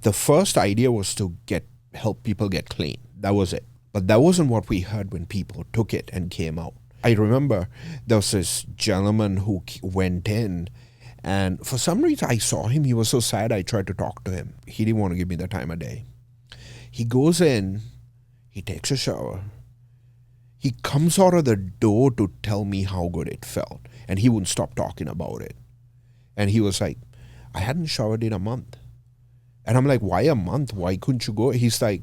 The first idea was to help people get clean. That was it. But that wasn't what we heard when people took it and came out. I remember there was this gentleman who went in, and for some reason I saw him. He was so sad. I tried to talk to him. He didn't want to give me the time of day. He goes in, he takes a shower. He comes out of the door to tell me how good it felt, and he wouldn't stop talking about it. And he was like, I hadn't showered in a month. And I'm like, why a month? Why couldn't you go? He's like,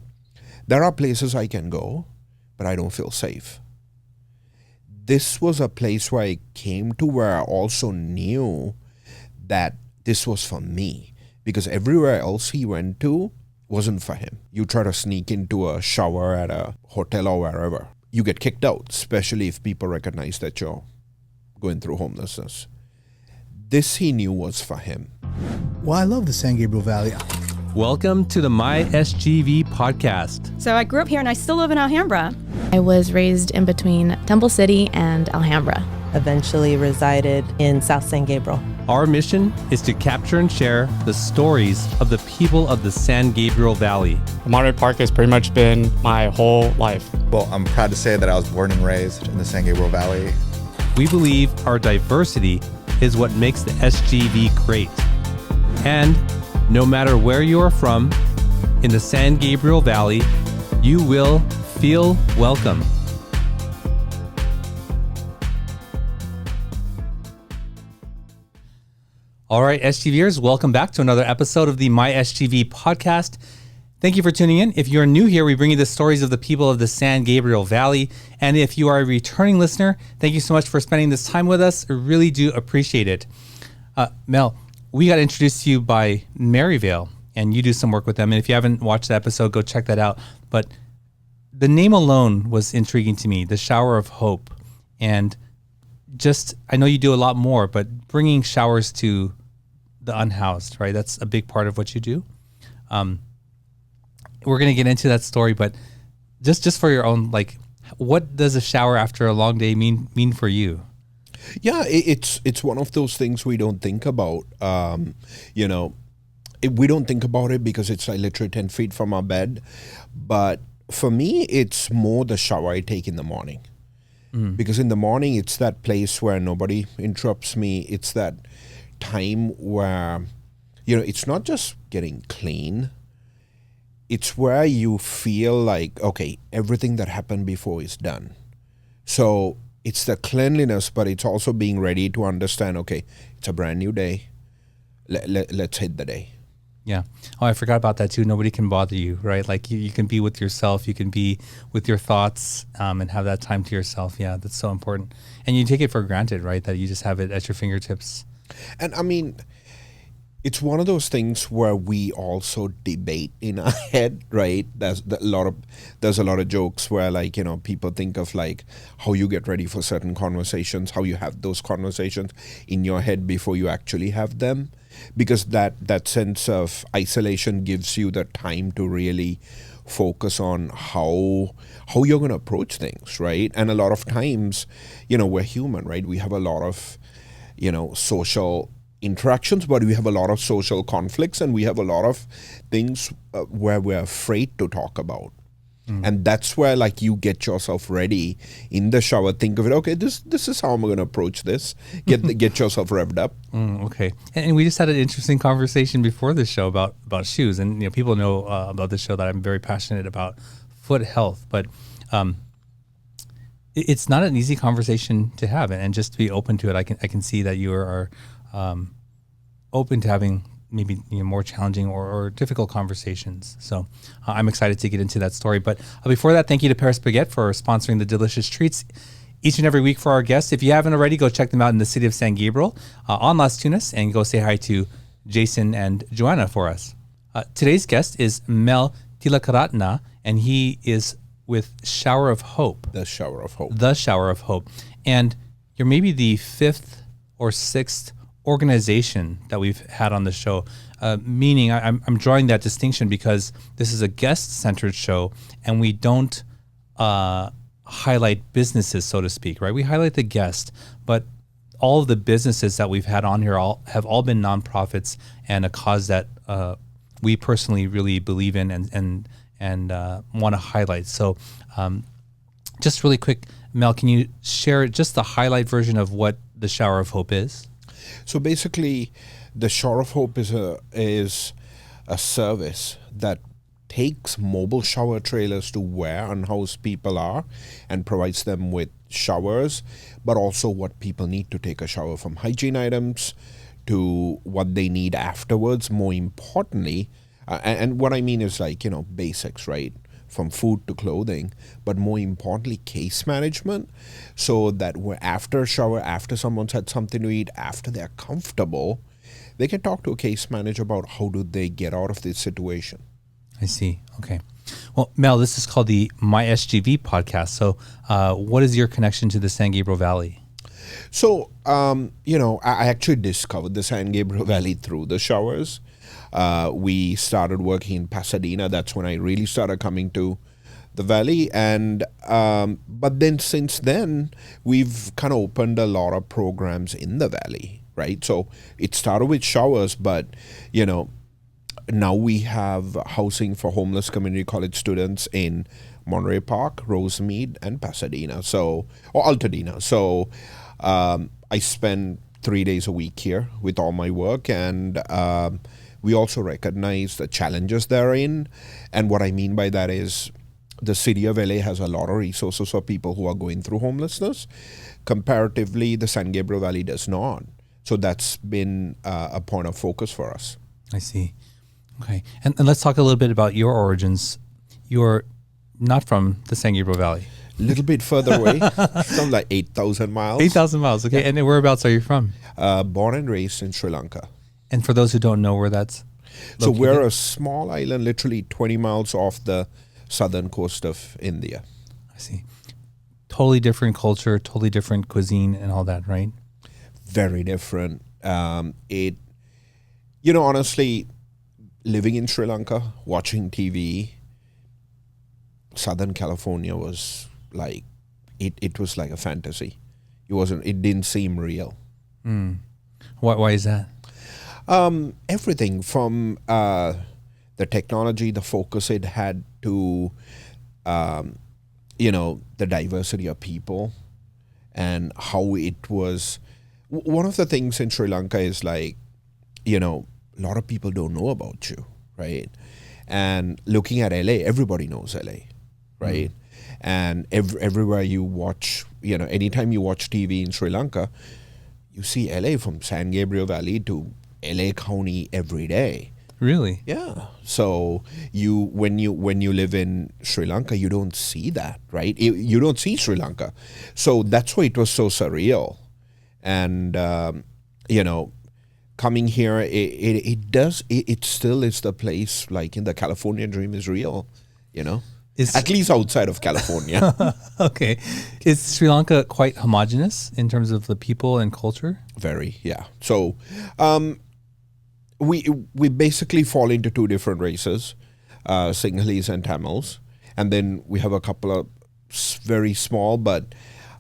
there are places I can go, but I don't feel safe. This was a place where I came to where I also knew that this was for me, because everywhere else he went to wasn't for him. You try to sneak into a shower at a hotel or wherever, you get kicked out, especially if people recognize that you're going through homelessness. This he knew was for him. Well, I love the San Gabriel Valley. Welcome to the My SGV podcast. So I grew up here and I still live in Alhambra. I was raised in between Temple City and Alhambra. Eventually resided in South San Gabriel. Our mission is to capture and share the stories of the people of the San Gabriel Valley. Monterey Park has pretty much been my whole life. Well, I'm proud to say that I was born and raised in the San Gabriel Valley. We believe our diversity is what makes the SGV great. And no matter where you are from, in the San Gabriel Valley, you will feel welcome. All right, SGVers, welcome back to another episode of the My SGV podcast. Thank you for tuning in. If you're new here, we bring you the stories of the people of the San Gabriel Valley. And if you are a returning listener, thank you so much for spending this time with us. I really do appreciate it. Mel, we got introduced to you by Maryvale, and you do some work with them. And if you haven't watched the episode, go check that out. But the name alone was intriguing to me, the Shower of Hope. And just, I know you do a lot more, but bringing showers to the unhoused, right? That's a big part of what you do. We're going to get into that story, but just for your own, like, what does a shower after a long day mean for you? Yeah, it's one of those things we don't think about. We don't think about it because it's like literally 10 feet from our bed. But for me, it's more the shower I take in the morning. Because in the morning, it's that place where nobody interrupts me. It's that time where, it's not just getting clean. It's where you feel like, okay, everything that happened before is done. So it's the cleanliness, but it's also being ready to understand, okay, it's a brand new day. Let's hit the day. Yeah. Oh, I forgot about that too. Nobody can bother you, right? Like you can be with yourself, you can be with your thoughts and have that time to yourself. Yeah, that's so important. And you take it for granted, right? That you just have it at your fingertips. And I mean, it's one of those things where we also debate in our head, right? There's a lot of jokes where, like, people think of like how you get ready for certain conversations, how you have those conversations in your head before you actually have them, because that sense of isolation gives you the time to really focus on how you're going to approach things, right? And a lot of times, we're human, right? We have a lot of, social interactions, but we have a lot of social conflicts, and we have a lot of things where we're afraid to talk about. And that's where, like, you get yourself ready in the shower. Think of it, okay, this is how I'm going to approach this. Get yourself revved up. Okay. And we just had an interesting conversation before this show about shoes. And people know about this show that I'm very passionate about foot health. But it's not an easy conversation to have, and just to be open to it. I can see that you are open to having maybe more challenging or difficult conversations. So I'm excited to get into that story. But before that, thank you to Paris Baguette for sponsoring the delicious treats each and every week for our guests. If you haven't already, go check them out in the city of San Gabriel on Las Tunas, and go say hi to Jason and Joanna for us. Today's guest is Mel Tillekeratne, and he is with Shower of Hope. The Shower of Hope. The Shower of Hope. And you're maybe the fifth or sixth organization that we've had on the show, meaning I'm drawing that distinction because this is a guest-centered show, and we don't highlight businesses, so to speak, right? We highlight the guest, but all of the businesses that we've had on here have all been nonprofits and a cause that we personally really believe in and want to highlight. So just really quick, Mel, can you share just the highlight version of what the Shower of Hope is? So basically, the Shower of Hope is a service that takes mobile shower trailers to where unhoused people are and provides them with showers, but also what people need to take a shower, from hygiene items to what they need afterwards. More importantly, and what I mean is like, basics, right? From food to clothing, but more importantly, case management, so that after a shower, after someone's had something to eat, after they're comfortable, they can talk to a case manager about how do they get out of this situation. I see. Okay. Well, Mel, this is called the My SGV podcast. So what is your connection to the San Gabriel Valley? So, I actually discovered the San Gabriel Valley through the showers. We started working in Pasadena. That's when I really started coming to the valley. And but then since then, we've kind of opened a lot of programs in the valley, right? So it started with showers, but, now we have housing for homeless community college students in Monterey Park, Rosemead, and Pasadena. Or Altadena. So I spend 3 days a week here with all my work, and we also recognize the challenges they're in. And what I mean by that is the city of LA has a lot of resources for people who are going through homelessness. Comparatively, the San Gabriel Valley does not. So that's been a point of focus for us. I see. Okay. And let's talk a little bit about your origins. You're not from the San Gabriel Valley. A little bit further away, something like 8,000 miles. 8,000 miles. Okay. Yeah. And whereabouts are you from? Born and raised in Sri Lanka. And for those who don't know where that's located? So we're a small island, literally 20 miles off the southern coast of India. I see. Totally different culture, totally different cuisine and all that, right? Very different. Honestly, living in Sri Lanka, watching TV, Southern California was like, it was like a fantasy. It didn't seem real. Why is that? Everything from the technology, the focus it had to, the diversity of people and how it was. One of the things in Sri Lanka is like, a lot of people don't know about you, right? And looking at LA, everybody knows LA, right? And everywhere you watch, anytime you watch TV in Sri Lanka, you see LA from San Gabriel Valley to LA County every day. Really? Yeah. So when you live in Sri Lanka, you don't see that, right? You don't see Sri Lanka. So that's why it was so surreal. And, coming here, it still is the place, like in the California dream is real, at least outside of California. Okay. Is Sri Lanka quite homogenous in terms of the people and culture? Very, yeah. So we basically fall into two different races, Sinhalese and Tamils. And then we have a couple of very small, but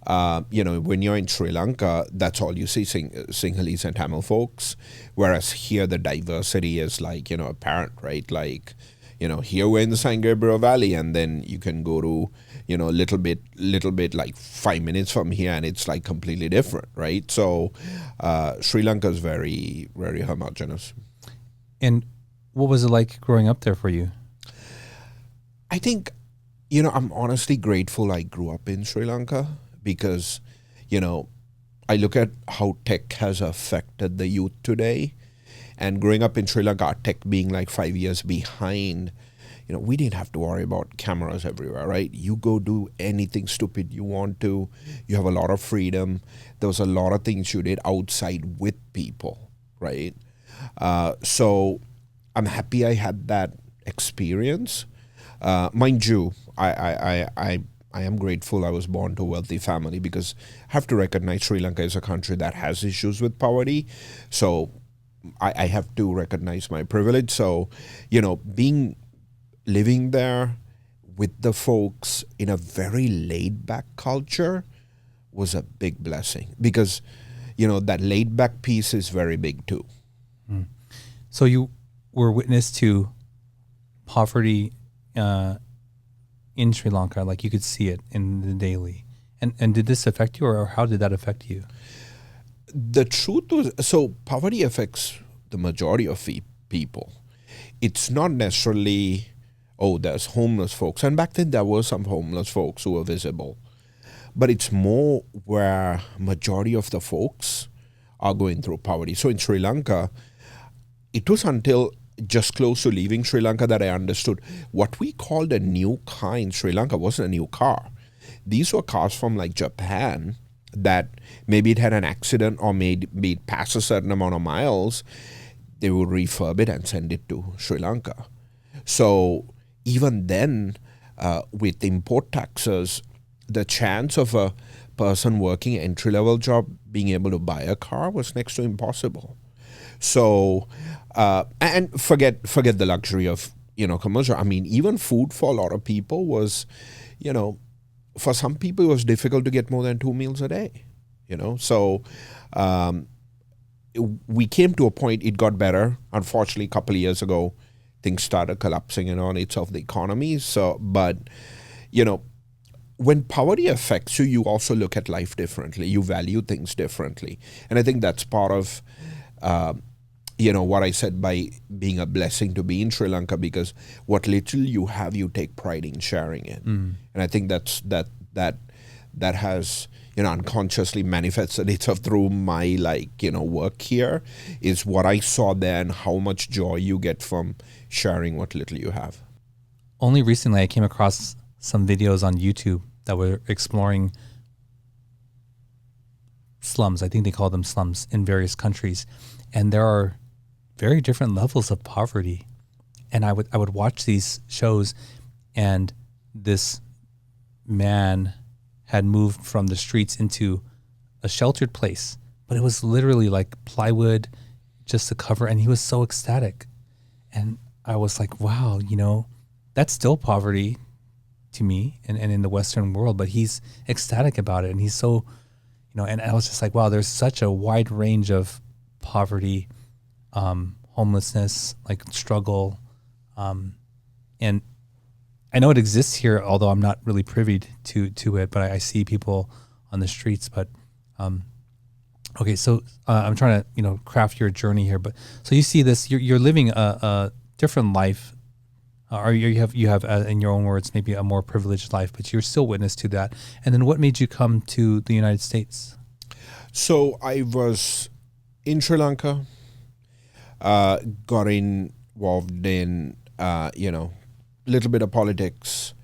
when you're in Sri Lanka, that's all you see, Sinhalese and Tamil folks. Whereas here, the diversity is like, apparent, right? Like, here we're in the San Gabriel Valley, and then you can go to, little bit like 5 minutes from here, and it's like completely different, right? So Sri Lanka is very, very homogeneous. And what was it like growing up there for you? I think, I'm honestly grateful I grew up in Sri Lanka. Because, I look at how tech has affected the youth today. And growing up in Sri Lanka, tech being like 5 years behind, we didn't have to worry about cameras everywhere, right? You go do anything stupid you want to. You have a lot of freedom. There was a lot of things you did outside with people, right? So I'm happy I had that experience. Mind you, I am grateful I was born to a wealthy family, because I have to recognize Sri Lanka is a country that has issues with poverty. So I have to recognize my privilege. So, living there with the folks in a very laid back culture was a big blessing, because, that laid back piece is very big too. So you were witness to poverty in Sri Lanka, like you could see it in the daily. And did this affect you, or how did that affect you? The truth was, so poverty affects the majority of people. It's not necessarily, oh, there's homeless folks. And back then there were some homeless folks who were visible. But it's more where majority of the folks are going through poverty. So in Sri Lanka, it was until just close to leaving Sri Lanka that I understood what we called a new car in Sri Lanka wasn't a new car. These were cars from like Japan that maybe it had an accident or maybe it passed a certain amount of miles. They would refurb it and send it to Sri Lanka. So even then, with import taxes, the chance of a person working an entry-level job being able to buy a car was next to impossible. So, and forget the luxury of, commercial. I mean, even food for a lot of people was, for some people it was difficult to get more than 2 meals a day, So we came to a point, it got better. Unfortunately, a couple of years ago, things started collapsing on itself, the economy. So, but, when poverty affects you, you also look at life differently. You value things differently. And I think that's part of, what I said by being a blessing to be in Sri Lanka, because what little you have, you take pride in sharing it. And I think that has, unconsciously manifested itself through my work here, is what I saw there and how much joy you get from sharing what little you have. Only recently I came across some videos on YouTube that were exploring slums. I think they call them slums in various countries. And there are very different levels of poverty. And I would watch these shows, and this man had moved from the streets into a sheltered place, but it was literally like plywood just to cover, and he was so ecstatic. And I was like, wow, that's still poverty to me and in the Western world, but he's ecstatic about it. And he's so, and I was just like, wow, there's such a wide range of poverty, homelessness, like struggle. And I know it exists here, although I'm not really privy to it, but I see people on the streets. But, okay, so I'm trying to, craft your journey here. But so you see this, you're living a different life, or you have in your own words, maybe a more privileged life, but you're still witness to that. And then what made you come to the United States? So I was in Sri Lanka, got involved in, little bit of politics.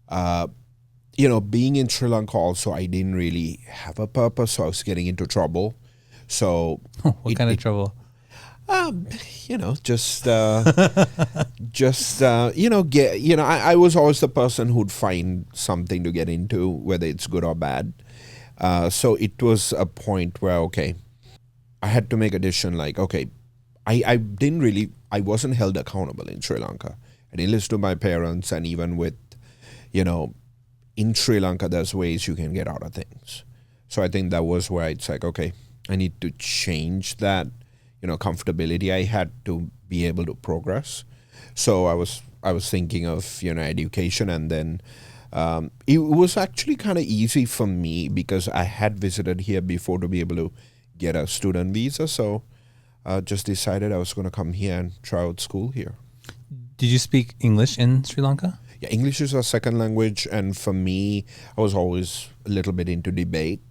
Being in Sri Lanka also, I didn't really have a purpose, so I was getting into trouble. So what kind of trouble? I was always the person who'd find something to get into, whether it's good or bad. So it was a point where, okay, I had to make a decision like, okay, I wasn't held accountable in Sri Lanka. I didn't listen to my parents, and even with, in Sri Lanka, there's ways you can get out of things. So I think that was where it's like, okay, I need to change that, comfortability I had to be able to progress. So I was thinking of, education, and then it was actually kind of easy for me because I had visited here before to be able to get a student visa. So just decided I was going to come here and try out school here. Did you speak English in Sri Lanka? Yeah, English is our second language, and for me, I was always a little bit into debate,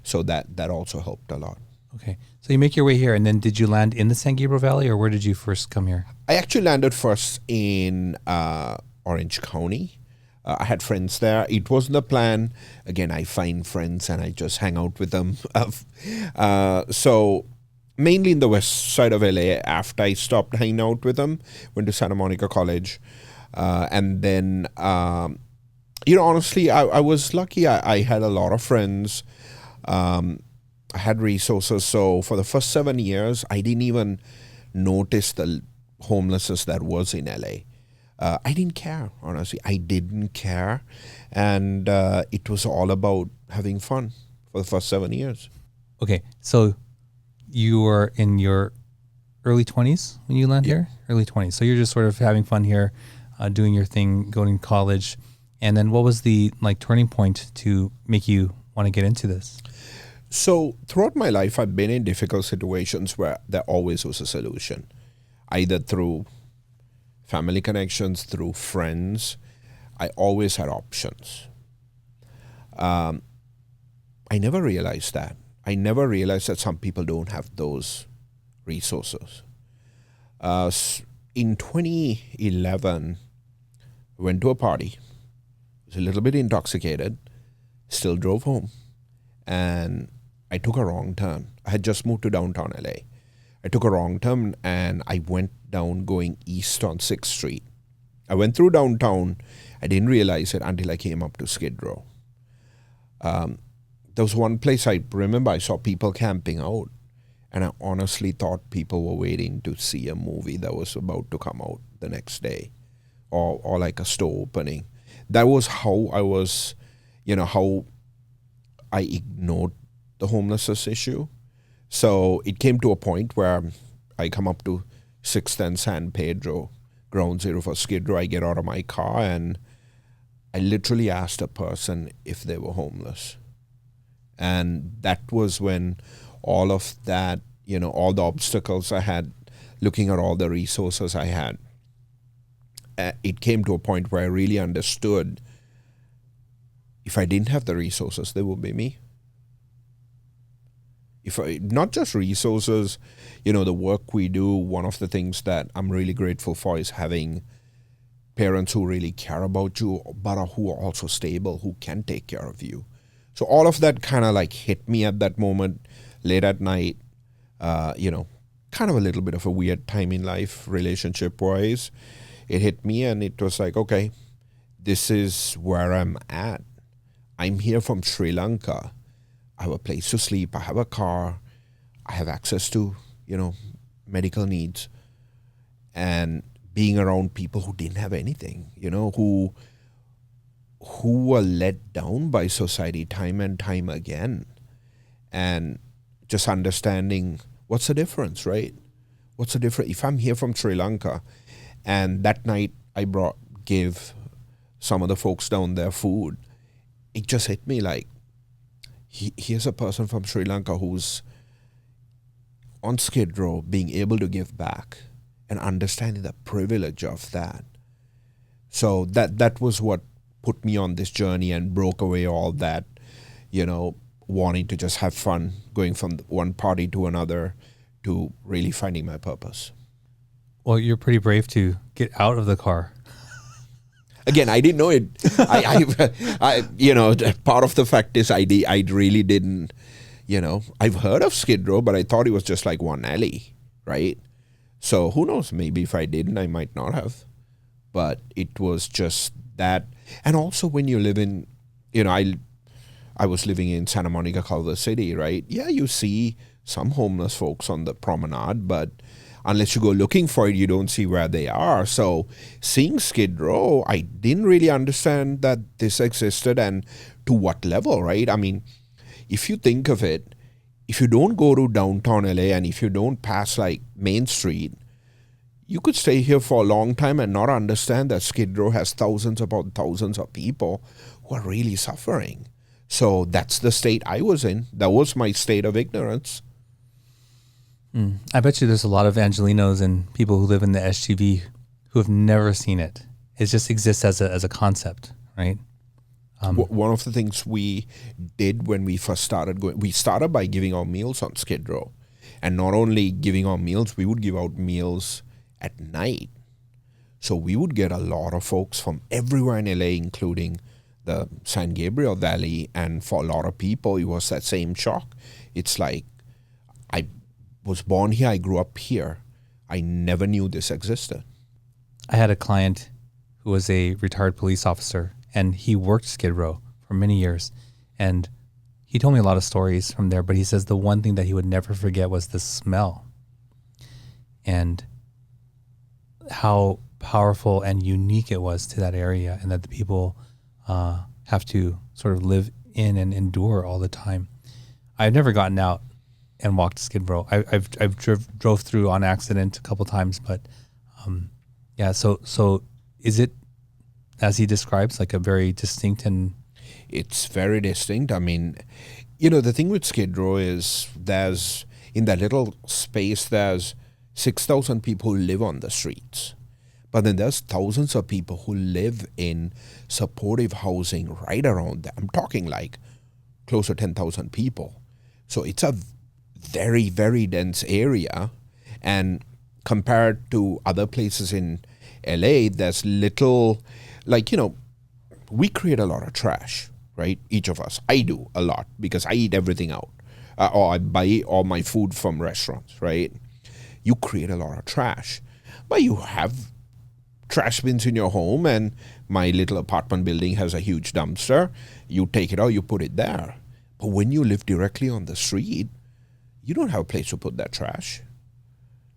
so that also helped a lot. Okay, so you make your way here, and then did you land in the San Gabriel Valley, or where did you first come here? I actually landed first in Orange County. I had friends there. It wasn't the plan. Again, I find friends and I just hang out with them. So mainly in the west side of LA. After I stopped hanging out with them, went to Santa Monica College. And then, honestly, I was lucky. I had a lot of friends. I had resources. So for the first 7 years, I didn't even notice the homelessness that was in LA. I didn't care, honestly. I didn't care. And it was all about having fun for the first 7 years. Okay, so you were in your early 20s when you land here? Early 20s. So you're just sort of having fun here, doing your thing, going to college. And then what was the turning point to make you want to get into this? So throughout my life, I've been in difficult situations where there always was a solution, either through family connections, through friends. I always had options. I never realized that. I never realized that some people don't have those resources. In 2011, I went to a party, was a little bit intoxicated, still drove home, and I took a wrong turn. I had just moved to downtown LA. I took a wrong turn and I went down going east on 6th Street. I went through downtown. I didn't realize it until I came up to Skid Row. There was one place I remember I saw people camping out, and I honestly thought people were waiting to see a movie that was about to come out the next day, or like a store opening. That was how I was, how I ignored the homelessness issue. So it came to a point where I come up to 6th and San Pedro, ground zero for Skid Row. I get out of my car and I literally asked a person if they were homeless. And that was when all of that, all the obstacles I had, looking at all the resources I had, it came to a point where I really understood if I didn't have the resources, there would be me. Not just resources, the work we do, one of the things that I'm really grateful for is having parents who really care about you, but who are also stable, who can take care of you. So all of that kind of hit me at that moment, late at night, kind of a little bit of a weird time in life, relationship-wise. It hit me and it was like, okay, this is where I'm at. I'm here from Sri Lanka. I have a place to sleep. I have a car. I have access to, medical needs. And being around people who didn't have anything, who were let down by society time and time again. And just understanding what's the difference, right? What's the difference? If I'm here from Sri Lanka and that night I gave some of the folks down there food, it just hit me like, here's a person from Sri Lanka who's on Skid Row being able to give back and understanding the privilege of that. So that was what put me on this journey and broke away all that, wanting to just have fun, going from one party to another to really finding my purpose. Well, you're pretty brave to get out of the car. Again, I didn't know it. Part of the fact is I really didn't, I've heard of Skid Row, but I thought it was just like one alley, right? So who knows? Maybe if I didn't, I might not have. But it was just that. And also when you live in, I was living in Santa Monica, Culver City, right? Yeah, you see some homeless folks on the promenade, but unless you go looking for it, you don't see where they are. So seeing Skid Row, I didn't really understand that this existed and to what level, right? I mean, if you think of it, if you don't go to downtown LA and if you don't pass Main Street, you could stay here for a long time and not understand that Skid Row has thousands upon thousands of people who are really suffering. So that's the state I was in. That was my state of ignorance. I bet you there's a lot of Angelinos and people who live in the SGV who have never seen it. It just exists as a concept, right? One of the things we did when we first started going, we started by giving out meals on Skid Row. And not only giving out meals, we would give out meals at night. So we would get a lot of folks from everywhere in LA, including the San Gabriel Valley. And for a lot of people, it was that same shock. It's like, I was born here, I grew up here. I never knew this existed. I had a client who was a retired police officer, and he worked Skid Row for many years. And he told me a lot of stories from there, but he says the one thing that he would never forget was the smell and how powerful and unique it was to that area, and that the people have to sort of live in and endure all the time. I've never gotten out and walk to Skid Row. I've drove through on accident a couple times, but yeah. So is it, as he describes, like a very distinct and? It's very distinct. I mean, the thing with Skid Row is there's, in that little space, there's 6,000 people who live on the streets. But then there's thousands of people who live in supportive housing right around there. I'm talking like close to 10,000 people. So it's a very, very dense area. And compared to other places in LA, there's little, we create a lot of trash, right? Each of us. I do a lot because I eat everything out. Or I buy all my food from restaurants, right? You create a lot of trash. But you have trash bins in your home, and my little apartment building has a huge dumpster. You take it out, you put it there. But when you live directly on the street, you don't have a place to put that trash.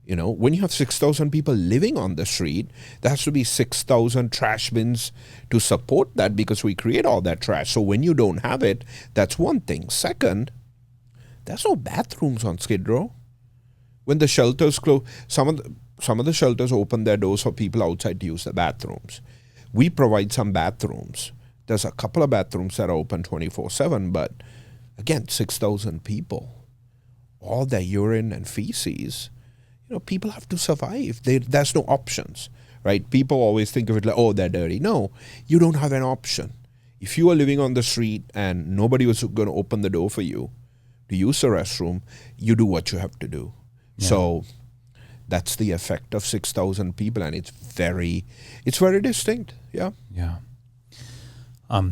When you have 6,000 people living on the street, there has to be 6,000 trash bins to support that because we create all that trash. So when you don't have it, that's one thing. Second, there's no bathrooms on Skid Row. When the shelters close, some of the shelters open their doors for people outside to use the bathrooms. We provide some bathrooms. There's a couple of bathrooms that are open 24/7, but again, 6,000 people, all their urine and feces, people have to survive. There's no options, right? People always think of it like, oh, they're dirty. No, you don't have an option. If you are living on the street and nobody was going to open the door for you to use the restroom, you do what you have to do. Yeah. So that's the effect of 6,000 people, and it's very distinct. Yeah. Yeah. I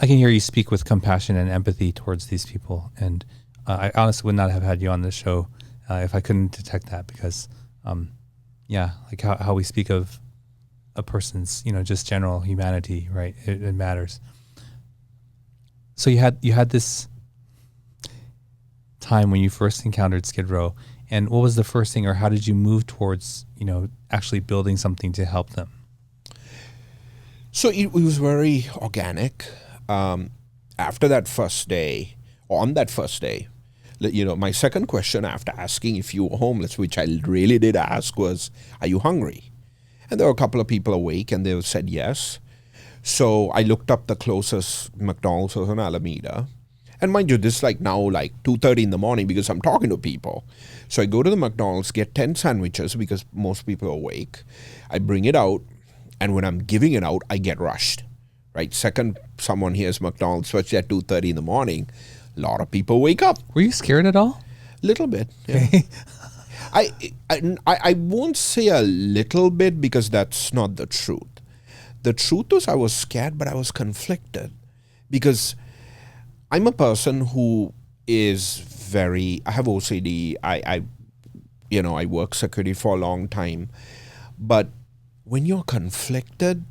can hear you speak with compassion and empathy towards these people, and I honestly would not have had you on this show if I couldn't detect that, because, like how we speak of a person's, just general humanity, right? It matters. So you had this time when you first encountered Skid Row, and what was the first thing, or how did you move towards, actually building something to help them? So it was very organic. After that first day, or on that first day, my second question after asking if you were homeless, which I really did ask, was, are you hungry? And there were a couple of people awake, and they said yes. So I looked up the closest McDonald's was on Alameda. And mind you, this is now 2:30 in the morning because I'm talking to people. So I go to the McDonald's, get 10 sandwiches because most people are awake. I bring it out, and when I'm giving it out, I get rushed, right? Second someone hears McDonald's, especially at 2:30 in the morning, a lot of people wake up. Were you scared at all? Little bit, yeah. I won't say a little bit because that's not the truth. The truth was I was scared, but I was conflicted because I'm a person who is I have OCD. I work security for a long time. But when you're conflicted,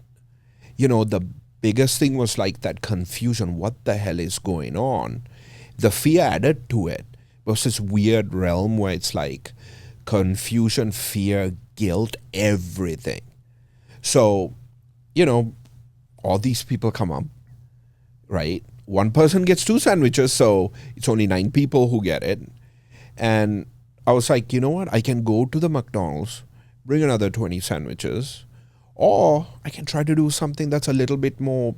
the biggest thing was that confusion. What the hell is going on? The fear added to it was this weird realm where it's confusion, fear, guilt, everything. So, all these people come up, right? One person gets 2 sandwiches, so it's only 9 people who get it. And I was like, you know what? I can go to the McDonald's, bring another 20 sandwiches, or I can try to do something that's a little bit more,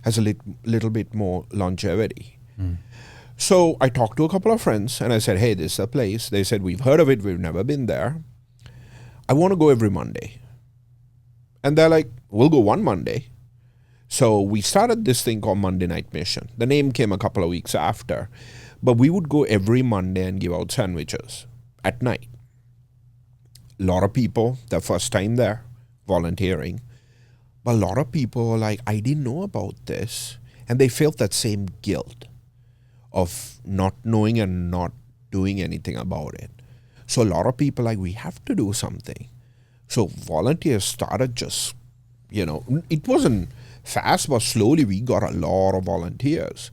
has a little bit more longevity. Mm. So I talked to a couple of friends, and I said, hey, this is a place. They said, we've heard of it. We've never been there. I want to go every Monday. And they're like, we'll go one Monday. So we started this thing called Monday Night Mission. The name came a couple of weeks after. But we would go every Monday and give out sandwiches at night. A lot of people, their first time there, volunteering. But a lot of people were like, I didn't know about this. And they felt that same guilt of not knowing and not doing anything about it. So a lot of people we have to do something. So volunteers started just, it wasn't fast, but slowly we got a lot of volunteers.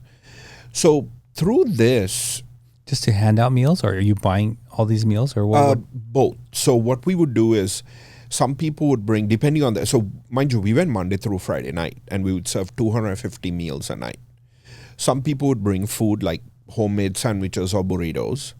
So through this... Just to hand out meals, or are you buying all these meals, or what? Both. So what we would do is some people would bring, depending on so mind you, we went Monday through Friday night, and we would serve 250 meals a night. Some people would bring food like homemade sandwiches or burritos.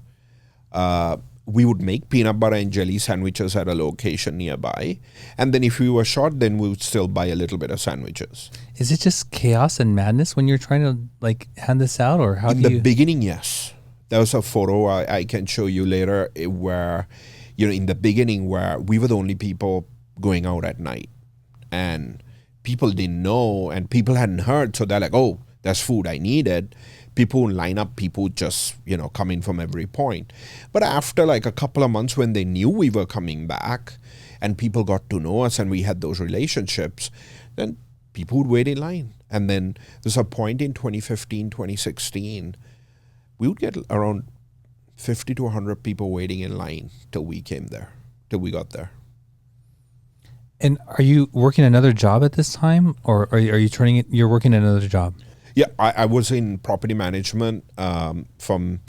We would make peanut butter and jelly sandwiches at a location nearby. And then if we were short, then we would still buy a little bit of sandwiches. Is it just chaos and madness when you're trying to like hand this out, or how In do the you? beginning, yes. There was a photo I can show you later where, in the beginning where we were the only people going out at night. And people didn't know and people hadn't heard. So they're like, oh, there's food I needed. People would line up, people would just, come in from every point. But after like a couple of months when they knew we were coming back and people got to know us and we had those relationships, then people would wait in line. And then there's a point in 2015, 2016, we would get around 50 to 100 people waiting in line till we got there. And are you working another job at this time, or are you turning it? You're working another job? Yeah, I was in property management from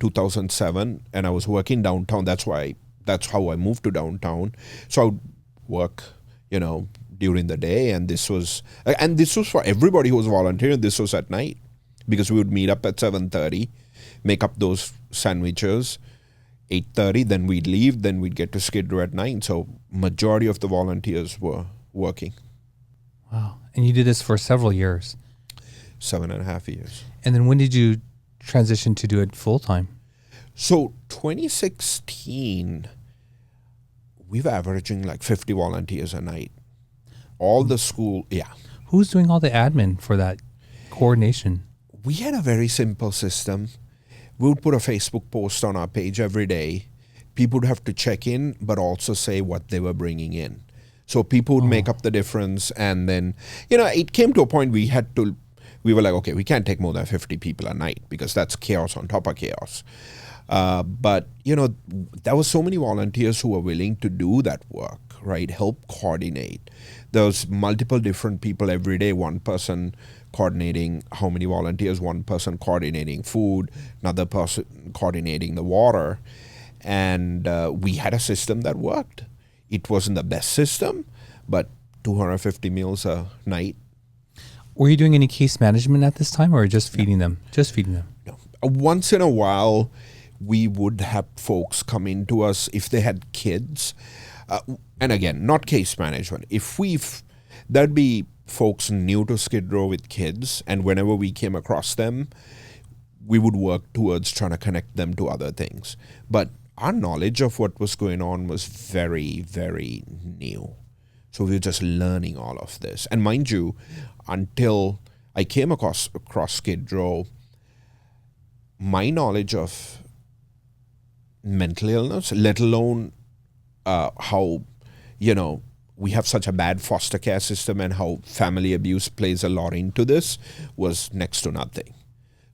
2007, and I was working downtown. That's how I moved to downtown. So I would work, during the day, and this was for everybody who was volunteering. This was at night because we would meet up at 7:30, make up those sandwiches. 8:30, then we'd leave, then we'd get to Skid Row at 9. So majority of the volunteers were working. Wow. And you did this for several years. 7.5 years. And then when did you transition to do it full time? So 2016, we were averaging like 50 volunteers a night. All the school, yeah. Who's doing all the admin for that coordination? We had a very simple system. We would put a Facebook post on our page every day. People would have to check in, but also say what they were bringing in. So people would make up the difference. And then, it came to a point we were like, okay, we can't take more than 50 people a night because that's chaos on top of chaos. But, there were so many volunteers who were willing to do that work, right? Help coordinate. There was multiple different people every day. One person coordinating how many volunteers, one person coordinating food, another person coordinating the water. And we had a system that worked. It wasn't the best system, but 250 meals a night. Were you doing any case management at this time, or just feeding them? Just feeding them? No. Once in a while, we would have folks come in to us if they had kids. And again, not case management. There'd be folks new to Skid Row with kids, and whenever we came across them, we would work towards trying to connect them to other things. But our knowledge of what was going on was very, very new. So we were just learning all of this. And mind you, until I came across Skid Row, my knowledge of mental illness, let alone how, we have such a bad foster care system and how family abuse plays a lot into this, was next to nothing.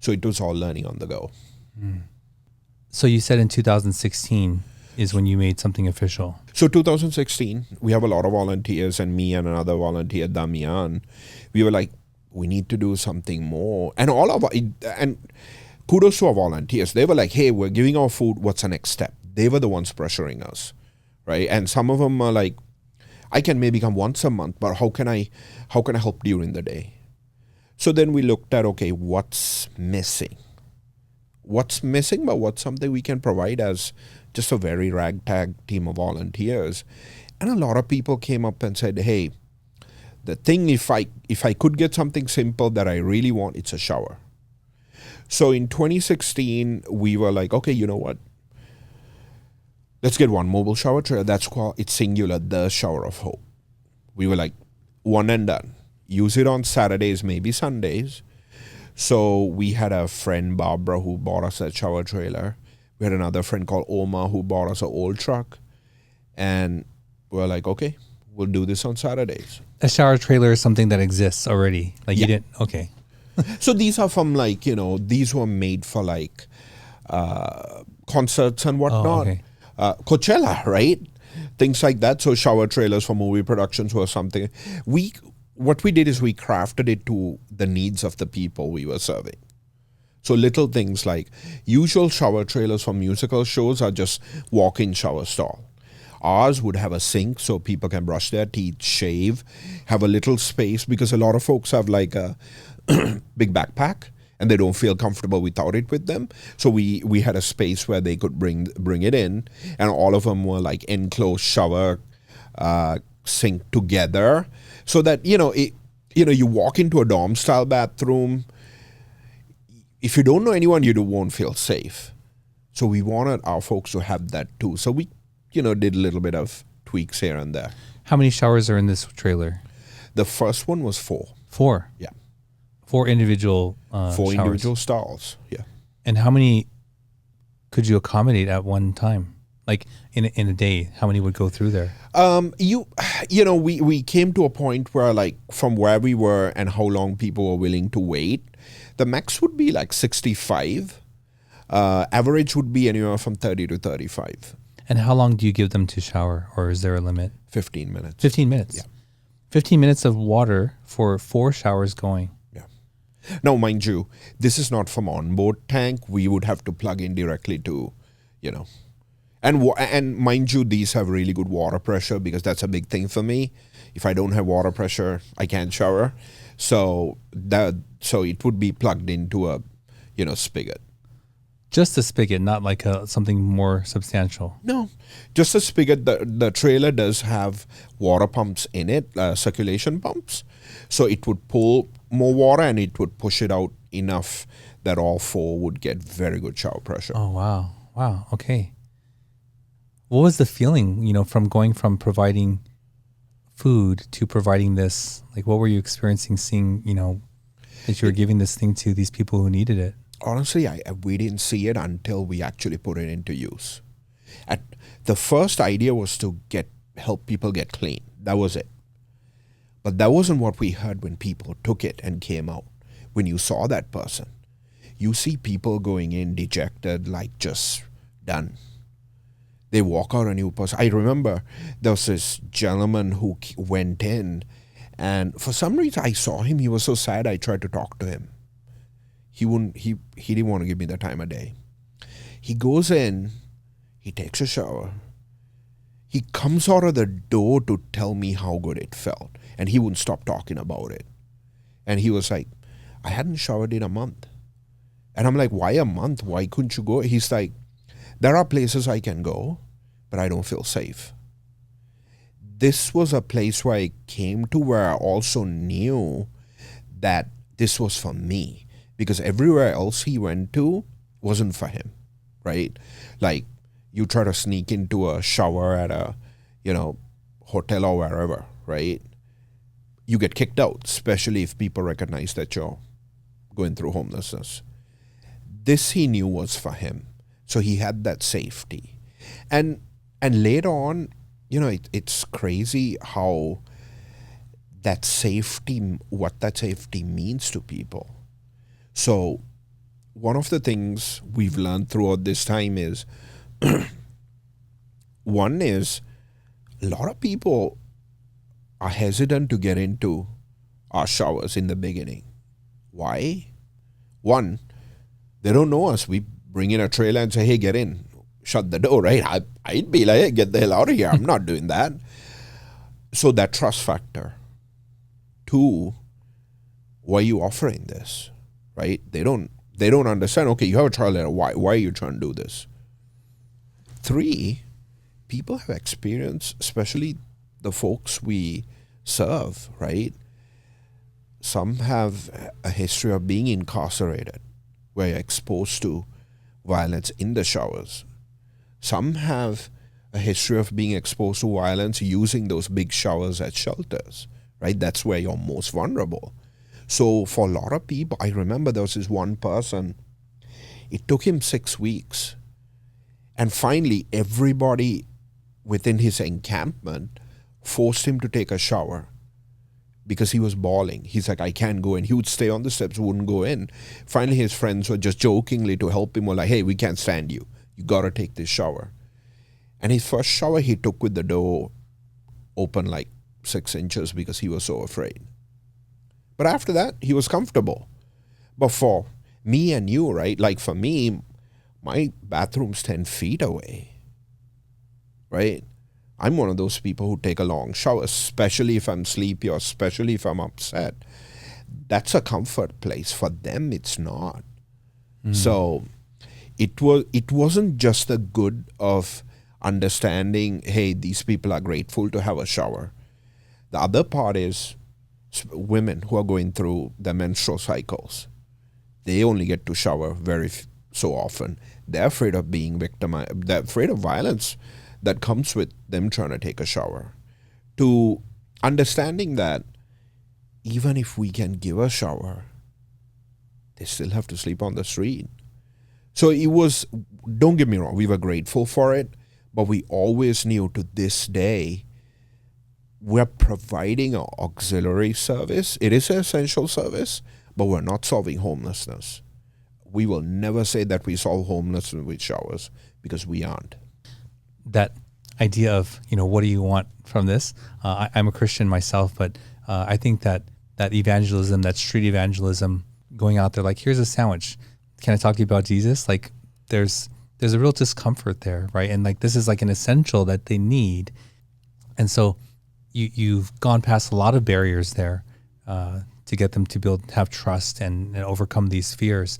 So it was all learning on the go. Mm. So you said in 2016 is when you made something official. So 2016, we have a lot of volunteers, and me and another volunteer, Damian, we were like, we need to do something more. And and kudos to our volunteers. They were like, hey, we're giving our food. What's the next step? They were the ones pressuring us, right? And some of them are like, I can maybe come once a month, but how can I help during the day? So then we looked at, okay, what's missing? What's missing, but what's something we can provide as just a very ragtag team of volunteers? And a lot of people came up and said, hey, the thing, if I could get something simple that I really want, it's a shower. So in 2016, we were like, okay, you know what? Let's get one mobile shower trailer. It's singular, the Shower of Hope. We were like, one and done. Use it on Saturdays, maybe Sundays. So we had a friend, Barbara, who bought us a shower trailer. We had another friend called Oma who bought us an old truck. And we're like, okay, we'll do this on Saturdays. A shower trailer is something that exists already. Like you didn't, okay. So these are from these were made for concerts and whatnot. Oh, okay. Coachella, right? Things like that. So shower trailers for movie productions were something. What we did is we crafted it to the needs of the people we were serving. So little things like usual shower trailers for musical shows are just walk-in shower stall. Ours would have a sink so people can brush their teeth, shave, have a little space, because a lot of folks have like a big backpack and they don't feel comfortable without it with them. So we had a space where they could bring it in, and all of them were like enclosed shower, sink together, so that you walk into a dorm style bathroom. If you don't know anyone, you won't feel safe. So we wanted our folks to have that too. So we, did a little bit of tweaks here and there. How many showers are in this trailer? The first one was 4. 4? Yeah. 4 individual 4 showers. individual stalls, yeah. And how many could you accommodate at one time? Like in a day, how many would go through there? We came to a point where, like, from where we were and how long people were willing to wait, the max would be like 65. Average would be anywhere from 30 to 35. And how long do you give them to shower, or is there a limit? 15 minutes. 15 minutes? Yeah. 15 minutes of water for 4 showers going. Yeah. Now, mind you, this is not from onboard tank. We would have to plug in directly to, And mind you, these have really good water pressure, because that's a big thing for me. If I don't have water pressure, I can't shower. So it would be plugged into a, spigot. Just a spigot, not like something more substantial. No, just a spigot. The trailer does have water pumps in it, circulation pumps. So it would pull more water and it would push it out enough that all 4 would get very good shower pressure. Oh, wow. Wow. Okay. What was the feeling, from going from providing food to providing this? Like, what were you experiencing seeing, that you were giving this thing to these people who needed it? Honestly, we didn't see it until we actually put it into use. The first idea was to help people get clean. That was it. But that wasn't what we heard when people took it and came out. When you saw that person, you see people going in dejected, like just done. They walk out a new person. I remember there was this gentleman who went in, and for some reason I saw him. He was so sad. I tried to talk to him. He didn't want to give me the time of day. He goes in, he takes a shower. He comes out of the door to tell me how good it felt, and he wouldn't stop talking about it. And he was like, I hadn't showered in a month. And I'm like, why a month? Why couldn't you go? He's like, there are places I can go, but I don't feel safe. This was a place where I came to where I also knew that this was for me, because everywhere else he went to wasn't for him, right? Like, you try to sneak into a shower at a, hotel or wherever, right? You get kicked out, especially if people recognize that you're going through homelessness. This he knew was for him. So he had that safety. And later on, it's crazy how that safety, what that safety means to people. So one of the things we've learned throughout this time is, one is, a lot of people are hesitant to get into our showers in the beginning. Why? One, they don't know us. We bring in a trailer and say, hey, get in. Shut the door, right? I'd be like, hey, get the hell out of here. I'm not doing that. So that trust factor. 2, why are you offering this? Right? They don't understand, okay, you have a trailer. Why are you trying to do this? 3, people have experience, especially the folks we serve, right? Some have a history of being incarcerated, where you're exposed to violence in the showers. Some have a history of being exposed to violence using those big showers at shelters, right? That's where you're most vulnerable. So for a lot of people, I remember there was this one person, it took him 6 weeks. And finally, everybody within his encampment forced him to take a shower because he was bawling. He's like, I can't go in. He would stay on the steps, wouldn't go in. Finally, his friends were just jokingly to help him, were like, hey, we can't stand you. You got to take this shower. And his first shower he took with the door open like 6 inches because he was so afraid. But after that, he was comfortable. But for me and you, right, like for me, my bathroom's 10 feet away, right? I'm one of those people who take a long shower, especially if I'm sleepy or especially if I'm upset. that's a comfort place. For them, it's not. So it wasn't just the good of understanding, hey, these people are grateful to have a shower. The other part is women who are going through their menstrual cycles. They only get to shower so often. They're afraid of being victimized. They're afraid of violence that comes with them trying to take a shower. To understanding that even if we can give a shower, they still have to sleep on the street. So it was, don't get me wrong, we were grateful for it, but we always knew to this day, we're providing an auxiliary service. It is an essential service, but we're not solving homelessness. We will never say that we solve homelessness with showers, because we aren't. That idea of, what do you want from this? I'm a Christian myself, but I think that evangelism, that street evangelism, going out there like, here's a sandwich. Can I talk to you about Jesus? Like, there's a real discomfort there, right? And like, this is like an essential that they need. And so you've gone past a lot of barriers there to get them to have trust and overcome these fears.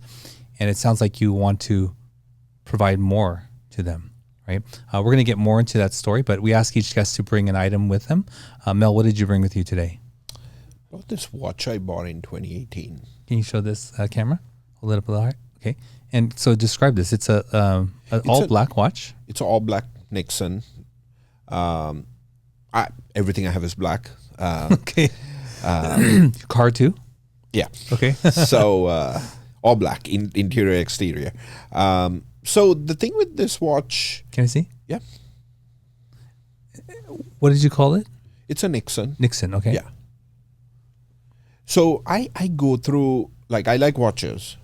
And it sounds like you want to provide more to them, right? We're going to get more into that story, but we ask each guest to bring an item with them. Mel, what did you bring with you today? This watch I bought in 2018. Can you show this camera? Hold it up a little higher. Okay. And so describe this. It's an all-black watch. It's an all-black Nixon. Everything I have is black. Okay. Car too? Yeah. Okay. So all black, interior, exterior. So the thing with this watch... Can I see? Yeah. What did you call it? It's a Nixon. Nixon, okay. Yeah. So I go through, I like watches.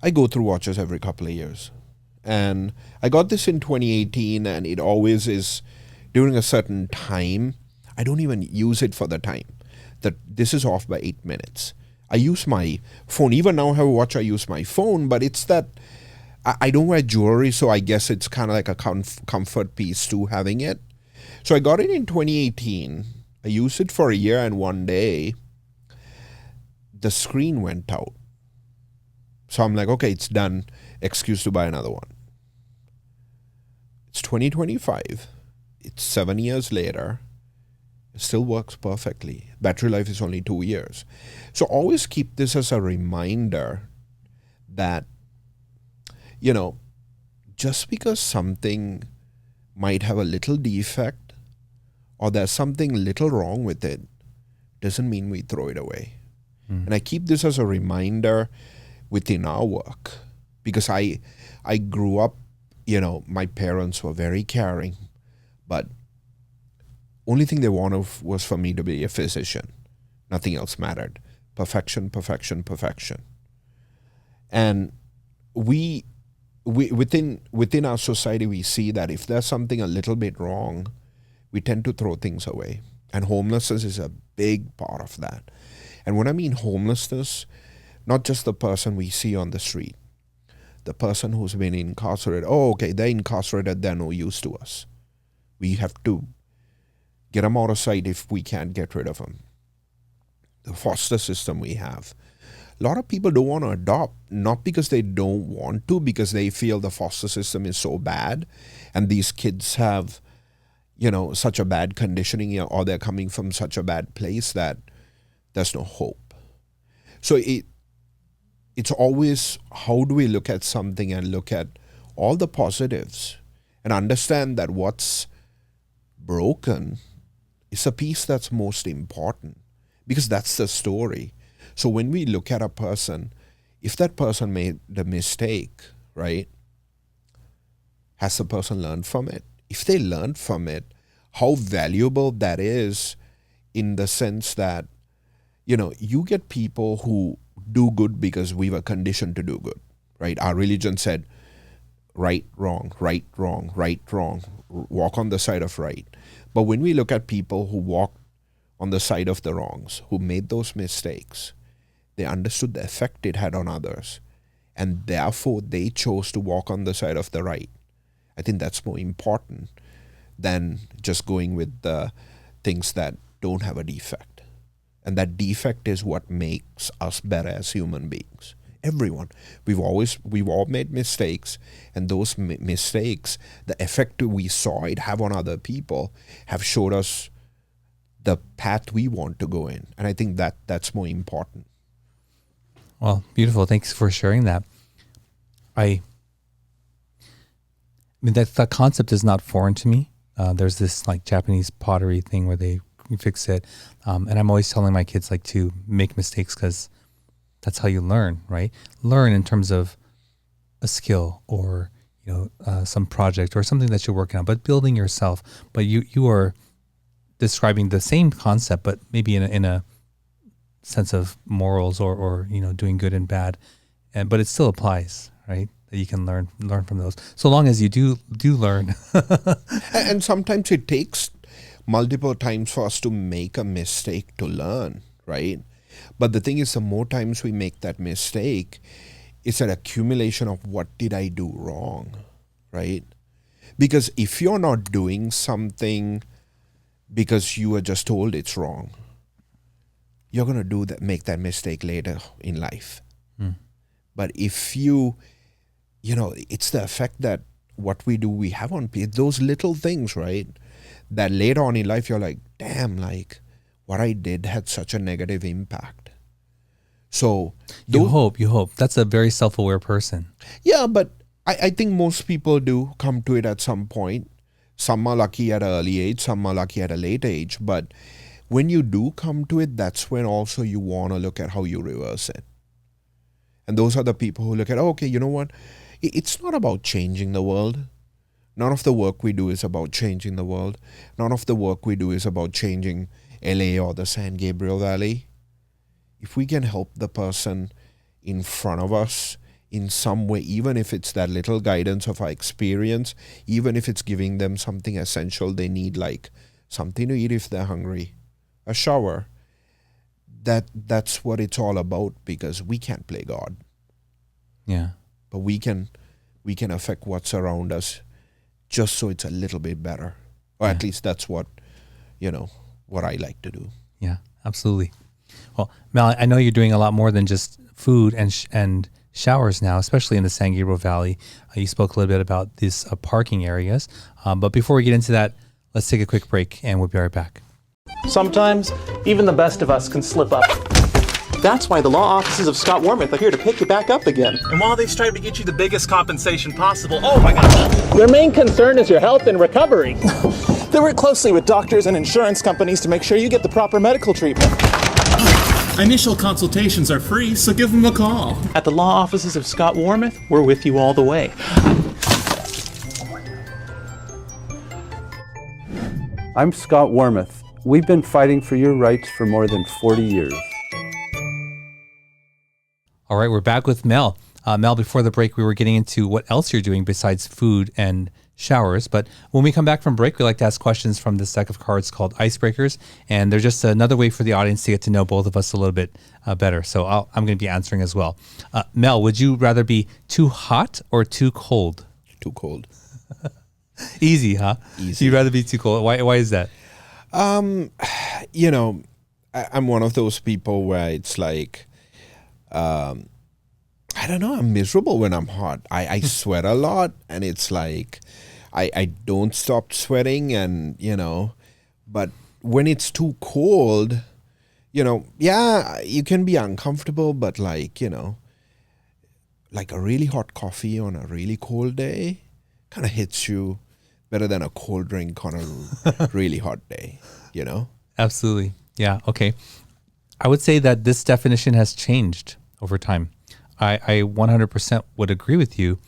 I go through watches every couple of years. And I got this in 2018, and it always is during a certain time. I don't even use it for the time. This is off by 8 minutes. I use my phone. Even now I have a watch, I use my phone, but it's that I don't wear jewelry, so I guess it's kind of like a comfort piece too, having it. So I got it in 2018. I used it for a year, and one day, the screen went out. So I'm like, okay, it's done. Excuse to buy another one. It's 2025. It's 7 years later. It still works perfectly. Battery life is only 2 years. So always keep this as a reminder that, just because something might have a little defect or there's something little wrong with it, doesn't mean we throw it away. And I keep this as a reminder within our work, because I grew up, my parents were very caring, but only thing they wanted was for me to be a physician. Nothing else mattered. Perfection, perfection, perfection. And we within our society, we see that if there's something a little bit wrong, we tend to throw things away. And homelessness is a big part of that. And when I mean homelessness, not just the person we see on the street, the person who's been incarcerated. Oh, okay, they're incarcerated, they're no use to us. We have to get them out of sight if we can't get rid of them. The foster system we have. A lot of people don't want to adopt, not because they don't want to, because they feel the foster system is so bad and these kids have, such a bad conditioning, or they're coming from such a bad place that there's no hope. So it's always, how do we look at something and look at all the positives and understand that what's broken is a piece that's most important, because that's the story. So when we look at a person, if that person made the mistake, right, has the person learned from it? If they learned from it, how valuable that is, in the sense that, you get people who do good because we were conditioned to do good, right? Our religion said, right, wrong, right, wrong, right, wrong, walk on the side of right. But when we look at people who walked on the side of the wrongs, who made those mistakes, they understood the effect it had on others, and therefore they chose to walk on the side of the right. I think that's more important than just going with the things that don't have a defect. And that defect is what makes us better as human beings. Everyone. We've all made mistakes, and those mistakes, the effect we saw it have on other people, have showed us the path we want to go in. And I think that's more important. Well, beautiful. Thanks for sharing that. I mean, that concept is not foreign to me. There's this like Japanese pottery thing where they fix it. And I'm always telling my kids like to make mistakes because that's how you learn, right? Learn in terms of a skill or, some project or something that you're working on, but building yourself. But you are describing the same concept, but maybe in a sense of morals or doing good and bad. But it still applies, right? That you can learn from those. So long as you do learn. And sometimes it takes multiple times for us to make a mistake to learn, right? But the thing is, the more times we make that mistake, it's an accumulation of what did I do wrong, right? Because if you're not doing something because you were just told it's wrong, you're going to make that mistake later in life. But if it's the effect that what we do, we have on people, those little things, right? That later on in life, you're like, damn, like what I did had such a negative impact. So you hope. That's a very self-aware person. Yeah, but I think most people do come to it at some point. Some are lucky at an early age, some are lucky at a late age. But when you do come to it, that's when also you want to look at how you reverse it. And those are the people who look at, okay, you know what? It's not about changing the world. None of the work we do is about changing the world. None of the work we do is about changing LA or the San Gabriel Valley. If we can help the person in front of us in some way, even if it's that little guidance of our experience, even if it's giving them something essential they need, like something to eat if they're hungry, a shower, that's what it's all about, because we can't play God. Yeah. But we can affect what's around us just so it's a little bit better. Or at least that's what I like to do. Yeah, absolutely. Well, Mel, I know you're doing a lot more than just food and showers now, especially in the San Gabriel Valley. You spoke a little bit about these parking areas. But before we get into that, let's take a quick break and we'll be right back. Sometimes, even the best of us can slip up. That's why the law offices of Scott Wormuth are here to pick you back up again. And while they strive to get you the biggest compensation possible, oh my gosh! Their main concern is your health and recovery. They work closely with doctors and insurance companies to make sure you get the proper medical treatment. Initial consultations are free, so give them a call. At the law offices of Scott Wormuth, we're with you all the way. I'm Scott Wormuth. We've been fighting for your rights for more than 40 years. All right, we're back with Mel. Mel, before the break, we were getting into what else you're doing besides food and showers. But when we come back from break, we like to ask questions from this deck of cards called Icebreakers. And they're just another way for the audience to get to know both of us a little bit better. So I'm going to be answering as well. Mel, would you rather be too hot or too cold? Too cold. Easy, huh? Easy. You'd rather be too cold. Why is that? I'm one of those people where it's like, I don't know, I'm miserable when I'm hot. I sweat a lot, and it's like I don't stop sweating, and but when it's too cold, you can be uncomfortable, but like a really hot coffee on a really cold day kind of hits you better than a cold drink on a really hot day, Absolutely. Yeah. Okay. I would say that this definition has changed over time. I 100% would agree with you.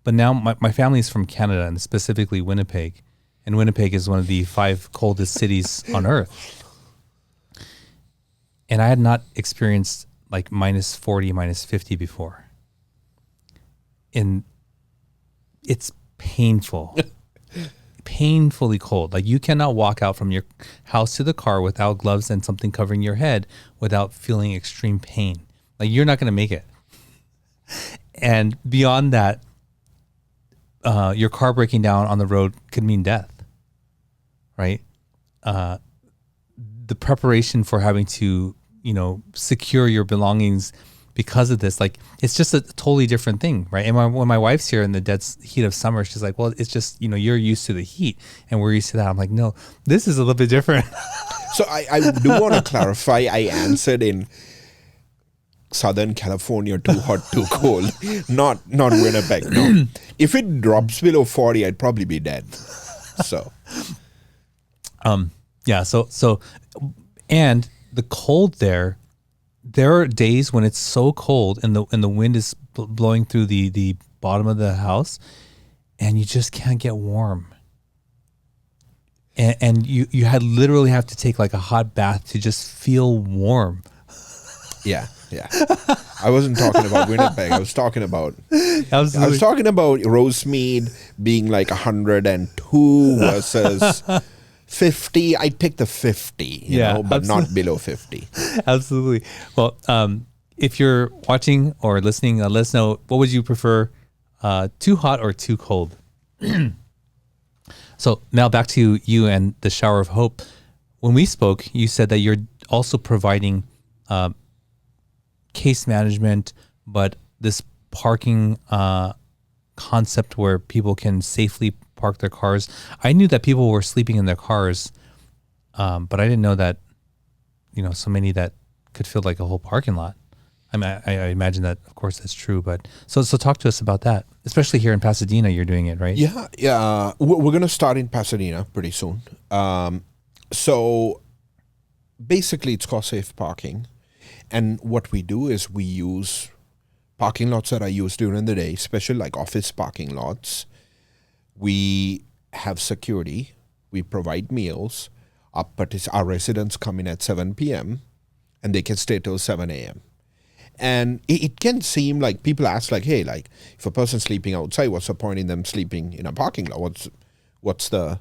But now my family is from Canada, and specifically Winnipeg. And Winnipeg is one of the 5 coldest cities on earth. And I had not experienced like minus 40, minus 50 before. And it's painful. Painfully cold. Like you cannot walk out from your house to the car without gloves and something covering your head without feeling extreme pain. Like you're not going to make it. And beyond that, your car breaking down on the road could mean death, right? the preparation for having to, secure your belongings because of this, like, it's just a totally different thing, right? And when my wife's here in the dead heat of summer, she's like, well, it's just, you're used to the heat and we're used to that. I'm like, no, this is a little bit different. So I do want to clarify, I answered in Southern California, too hot, too cold, not Winnipeg. No. If it drops below 40, I'd probably be dead. So, yeah. So, and the cold there are days when it's so cold and the wind is blowing through the bottom of the house, and you just can't get warm. And you had literally have to take like a hot bath to just feel warm. Yeah. I wasn't talking about Winnipeg. I was talking about Absolutely. I was talking about Rosemead being like 102 versus 50. I'd pick the 50, you know, but absolutely. not below 50. Absolutely. Well, if you're watching or listening, let us know, what would you prefer, too hot or too cold? So now back to you and the Shower of Hope. When we spoke, you said that you're also providing case management, but this parking concept where people can safely park their cars. I knew that people were sleeping in their cars, but I didn't know that, so many that could feel like a whole parking lot. I mean, I imagine that, of course, that's true. But so talk to us about that, especially here in Pasadena. You're doing it, right? Yeah. We're going to start in Pasadena pretty soon. So basically, it's called safe parking. And what we do is we use parking lots that are used during the day, especially like office parking lots. We have security. We provide meals. Our residents come in at 7 p.m. and they can stay till 7 a.m. And it can seem like people ask like, hey, like if a person's sleeping outside, what's the point in them sleeping in a parking lot? What's the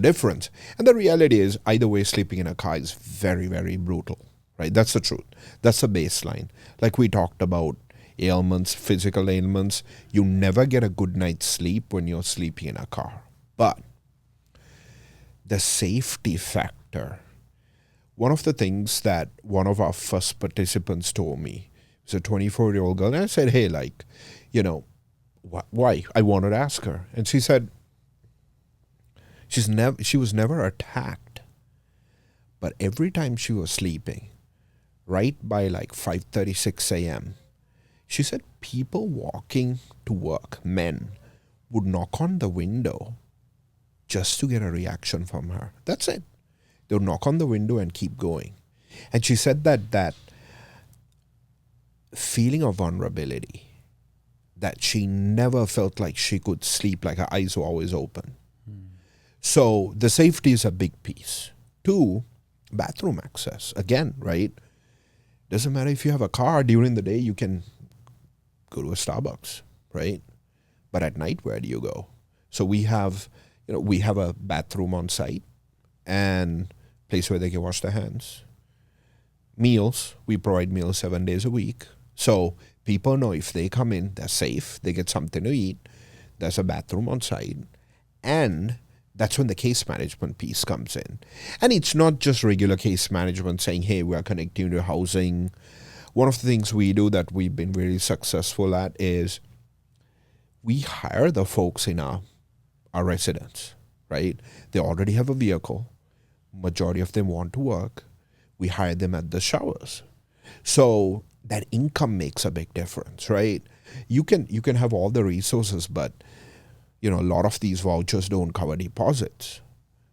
difference? And the reality is either way, sleeping in a car is very, very brutal, right? That's the truth. That's the baseline. Like we talked about ailments, physical ailments, you never get a good night's sleep when you're sleeping in a car. But the safety factor, one of the things that one of our first participants told me, was a 24-year-old girl, and I said, hey, like, why? I wanted to ask her. And she said, she was never attacked, but every time she was sleeping, right by like 5:30, 6 a.m., she said people walking to work, men, would knock on the window just to get a reaction from her. That's it. They would knock on the window and keep going. And she said that feeling of vulnerability, that she never felt like she could sleep, like her eyes were always open. So the safety is a big piece. 2, bathroom access. Again, right? Doesn't matter if you have a car, during the day you can go to a Starbucks, right? But at night, where do you go? So we have a bathroom on site and place where they can wash their hands. Meals, we provide meals 7 days a week. So people know if they come in, they're safe, they get something to eat, there's a bathroom on site, and that's when the case management piece comes in. And it's not just regular case management saying, hey, we are connecting to housing. One of the things we do that we've been really successful at is we hire the folks in our residents, right? They already have a vehicle. Majority of them want to work. We hire them at the showers. So that income makes a big difference, right? You can have all the resources, but a lot of these vouchers don't cover deposits.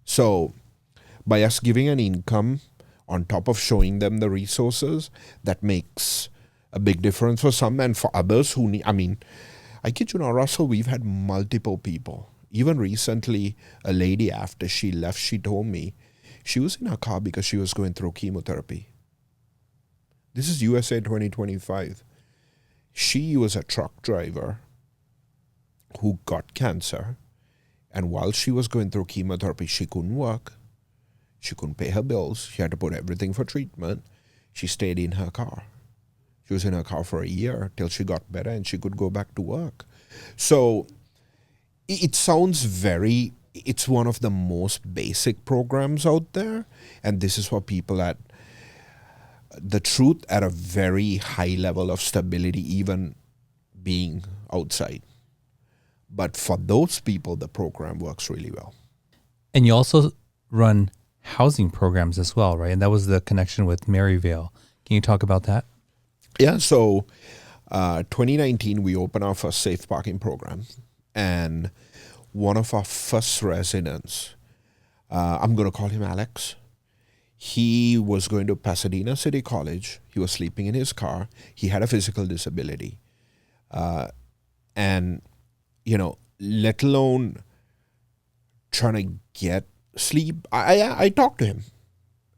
So by us giving an income on top of showing them the resources, that makes a big difference for some, and for others who need, I kid you not, Russell, we've had multiple people. Even recently, a lady, after she left, she told me she was in her car because she was going through chemotherapy. This is USA 2025. She was a truck driver who got cancer, and while she was going through chemotherapy, she couldn't work. She couldn't pay her bills. She had to put everything for treatment. She stayed in her car. She was in her car for a year till she got better and she could go back to work. So it sounds very it's one of the most basic programs out there. And this is for people at a very high level of stability, even being outside. But for those people, the program works really well. And you also run housing programs as well, right? And that was the connection with Maryvale. Can you talk about that? Yeah, so 2019, we opened our first safe parking program. And one of our first residents, I'm going to call him Alex. He was going to Pasadena City College. He was sleeping in his car. He had a physical disability. And, let alone trying to get sleep. I talked to him.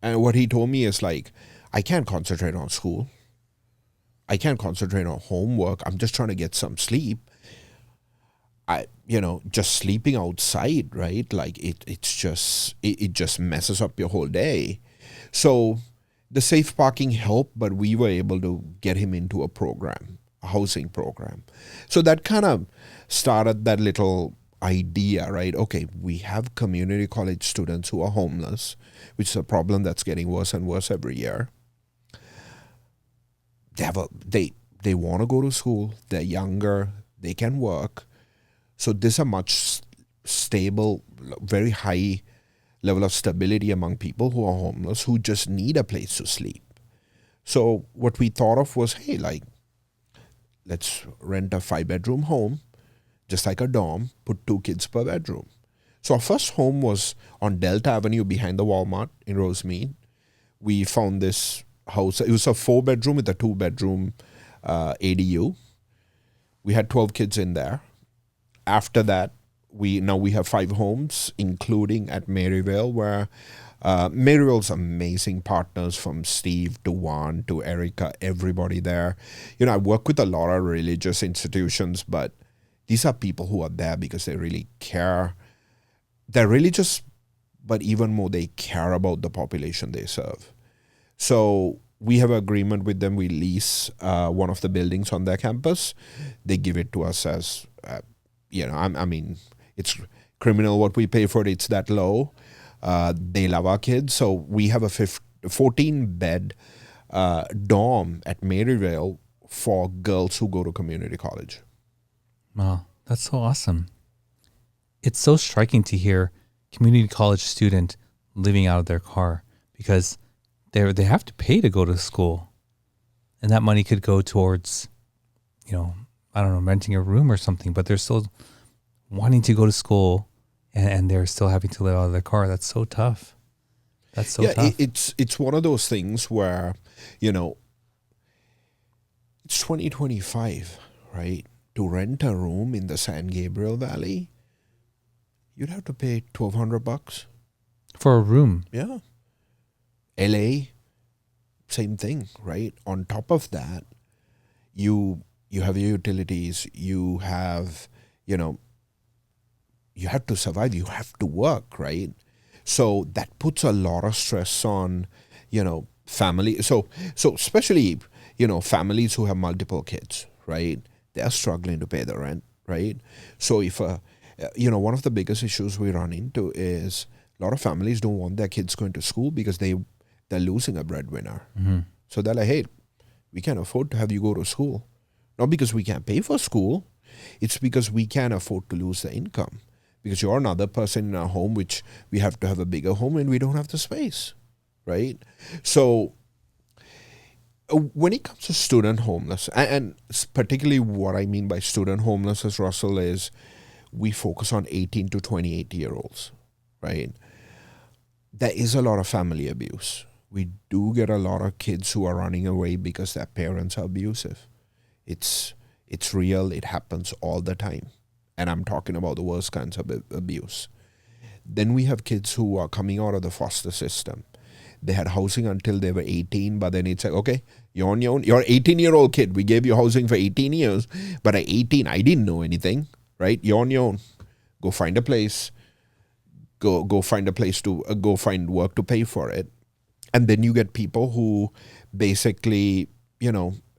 And what he told me is like, I can't concentrate on school. I can't concentrate on homework. I'm just trying to get some sleep. Just sleeping outside, right? Like it just messes up your whole day. So the safe parking helped, but we were able to get him into a program, a housing program. So that kind of started that little idea, right? Okay, we have community college students who are homeless, which is a problem that's getting worse and worse every year. They want to go to school. They're younger. They can work. So there's a much stable, very high level of stability among people who are homeless, who just need a place to sleep. So what we thought of was, hey, let's rent a 5-bedroom home, just like a dorm, put 2 kids per bedroom. So our first home was on Delta Avenue behind the Walmart in Rosemead. We found this house. It was a 4-bedroom with a 2-bedroom ADU. We had 12 kids in there. After that, we have 5 homes, including at Maryvale, where Maryvale's amazing partners, from Steve to Juan to Erica, everybody there. I work with a lot of religious institutions, but these are people who are there because they really care. They're religious, but even more, they care about the population they serve. So we have an agreement with them. We lease one of the buildings on their campus. They give it to us as, it's criminal what we pay for it. It's that low. They love our kids. So we have a 14-bed dorm at Maryvale for girls who go to community college. Wow, that's so awesome. It's so striking to hear community college student living out of their car, because they have to pay to go to school. And that money could go towards, renting a room or something, but they're still wanting to go to school and they're still having to live out of their car. That's so tough. That's so tough. It's one of those things where, it's 2025, right? To rent a room in the San Gabriel Valley, you'd have to pay $1,200 for a room. Yeah. LA, same thing, right? On top of that, you have your utilities, you have, you have to survive, you have to work, right? So that puts a lot of stress on, family. So especially, families who have multiple kids, right? They're struggling to pay the rent, right? So if, one of the biggest issues we run into is a lot of families don't want their kids going to school because they're losing a breadwinner. Mm-hmm. So they're like, hey, we can't afford to have you go to school. Not because we can't pay for school. It's because we can't afford to lose the income. Because you're another person in our home, which we have to have a bigger home and we don't have the space, right? So when it comes to student homeless, and particularly what I mean by student homelessness, Russell, is we focus on 18 to 28-year-olds, right? There is a lot of family abuse. We do get a lot of kids who are running away because their parents are abusive. It's real. It happens all the time. And I'm talking about the worst kinds of abuse. Then we have kids who are coming out of the foster system. They had housing until they were 18, but then it's like, okay, you're on your own. You're an 18-year-old kid. We gave you housing for 18 years, but at 18, I didn't know anything, right? You're on your own. Go find a place. Go find a place to go find work to pay for it. And then you get people who basically,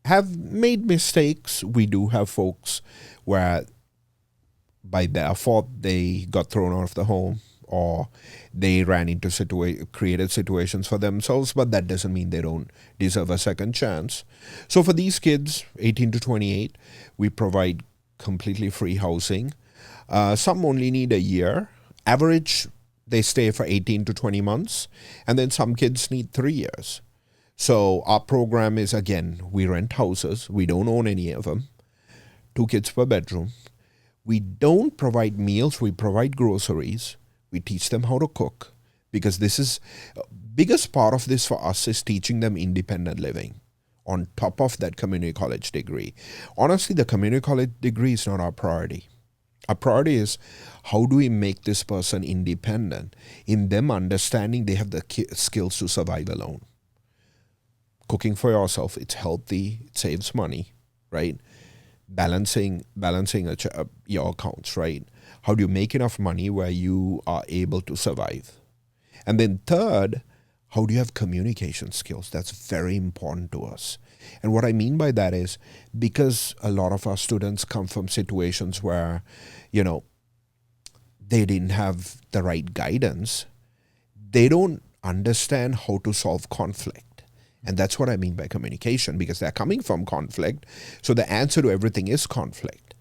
have made mistakes. We do have folks where by their fault they got thrown out of the home, or they ran into created situations for themselves, but that doesn't mean they don't deserve a second chance. So for these kids, 18 to 28, we provide completely free housing. Some only need a year. Average, they stay for 18 to 20 months, and then some kids need 3 years. So our program is, again, we rent houses. We don't own any of them. 2 kids per bedroom. We don't provide meals. We provide groceries. We teach them how to cook, because this is biggest part of this for us is teaching them independent living on top of that community college degree. Honestly, the community college degree is not our priority. Our priority is how do we make this person independent, in them understanding they have the skills to survive alone. Cooking for yourself, it's healthy, it saves money, right? Balancing your accounts, right? How do you make enough money where you are able to survive? And then third, how do you have communication skills? That's very important to us. And what I mean by that is, because a lot of our students come from situations where, they didn't have the right guidance, they don't understand how to solve conflict. And that's what I mean by communication, because they're coming from conflict. So the answer to everything is conflict.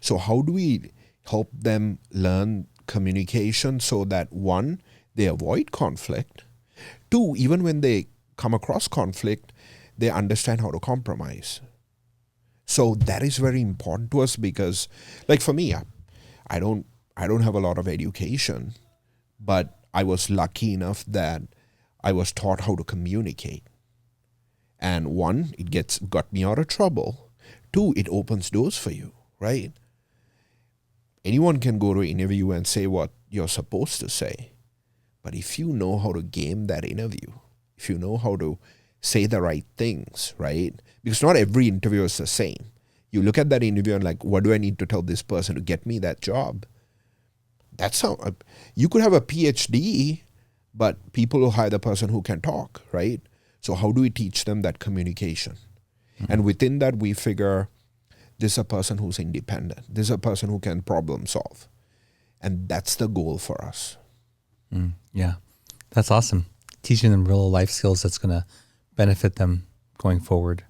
So how do we help them learn communication so that, 1, they avoid conflict. 2, even when they come across conflict, they understand how to compromise. So that is very important to us, because, like for me, I don't have a lot of education, but I was lucky enough that I was taught how to communicate. And 1, it got me out of trouble. 2, it opens doors for you, right? Anyone can go to an interview and say what you're supposed to say. But if you know how to game that interview, if you know how to say the right things, right? Because not every interview is the same. You look at that interview and like, what do I need to tell this person to get me that job? That's how you could have a PhD, but people will hire the person who can talk, right? So how do we teach them that communication? Mm-hmm. And within that, we figure this is a person who's independent. This is a person who can problem solve. And that's the goal for us. Yeah, that's awesome. Teaching them real life skills that's going to benefit them going forward.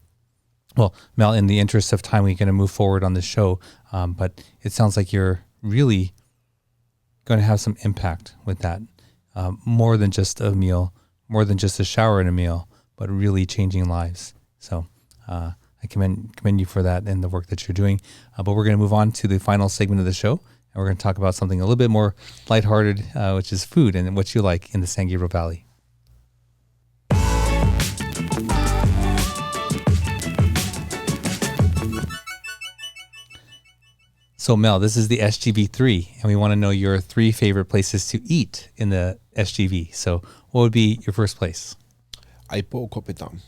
Well, Mel, in the interest of time, we're going to move forward on the show. But it sounds like you're really going to have some impact with that. More than just a meal, more than just a shower and a meal, but really changing lives. So I commend you for that and the work that you're doing. But we're going to move on to the final segment of the show, and we're going to talk about something a little bit more lighthearted, which is food and what you like in the San Gabriel Valley. So Mel, this is the SGV3, and we want to know your 3 favorite places to eat in the SGV. So what would be your first place? Aipo Kopitam.